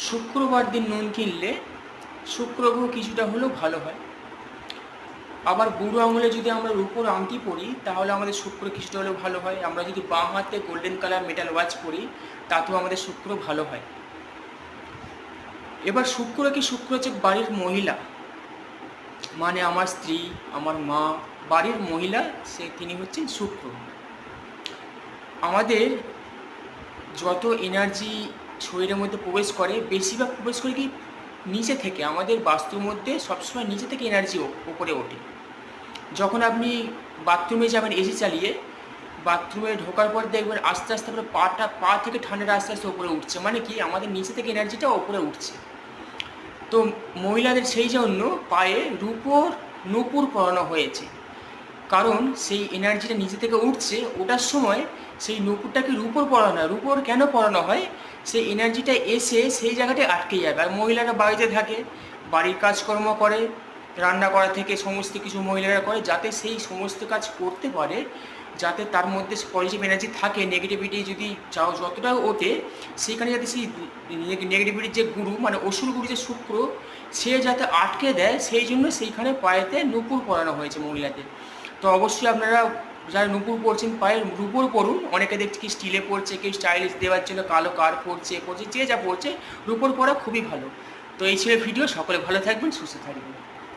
শুক্রবার দিন নুন কিনলে শুক্র গ্রহ কিছুটা হলেও ভালো হয়। আবার বুড়ো আঙুলে যদি আমরা রূপোর আংটি পরি তাহলে আমাদের শুক্র কিছুটা হলেও ভালো হয়। আমরা যদি বাঁ হাতে গোল্ডেন কালার মেটাল ওয়াচ পরি তাতেও আমাদের শুক্র ভালো হয়। এবার শুক্র হচ্ছে বাড়ির মহিলা, মানে আমার স্ত্রী, আমার মা, বাড়ির মহিলা, তিনি হচ্ছেন শুক্র। আমাদের যত এনার্জি শরীরের মধ্যে প্রবেশ করে বেশিরভাগ প্রবেশ করে কি নিচে থেকে। আমাদের বাস্তুর মধ্যে সবসময় নিচে থেকে এনার্জি উপরে ওঠে। যখন আপনি বাথরুমে যাবেন এসি চালিয়ে, বাথরুমে ঢোকার পর দেখবেন আস্তে আস্তে করে পা থেকে ঠান্ডাটা আস্তে আস্তে উপরে উঠছে, মানে কি আমাদের নিচে থেকে এনার্জিটা উপরে উঠছে। তো মহিলাদের সেই জন্য পায়ে নূপুর পরানো হয়েছে, কারণ সেই এনার্জিটা নিচে থেকে উঠছে, ওটার সময় সেই নূপুরটাকে রূপোর পরানো হয়। রূপোর কেন পরানো হয়? সেই এনার্জিটা এসে সেই জায়গাটায় আটকে যাবে। আর মহিলারা বাড়িতে থাকে, বাড়ির কাজকর্ম করে, রান্না করা থেকে সমস্ত কিছু মহিলারা করে, যাতে সেই সমস্ত কাজ করতে পারে, যাতে তার মধ্যে পজিটিভ এনার্জি থাকে। নেগেটিভিটি যদি যতটা ওঠে সেইখানে যাতে সেই নেগেটিভিটির যে গুরু, মানে অসুর গুরু যে শুক্র, সে যাতে আটকে দেয়, সেই জন্য সেইখানে পায়েতে নূপুর পরানো হয়েছে মহিলাদের। তো অবশ্যই আপনারা যারা নূপুর পরছেন পায়ে রূপোর পরুন। অনেকে দেখছি কি স্টিলে পরছে, কেউ স্টাইলিশ দেওয়ার জন্য কালো কার পরছে, যে যা পরছে, রূপোর পরা খুবই ভালো। তো এই ছিল ভিডিও। সকলে ভালো থাকবেন, সুস্থ থাকবেন।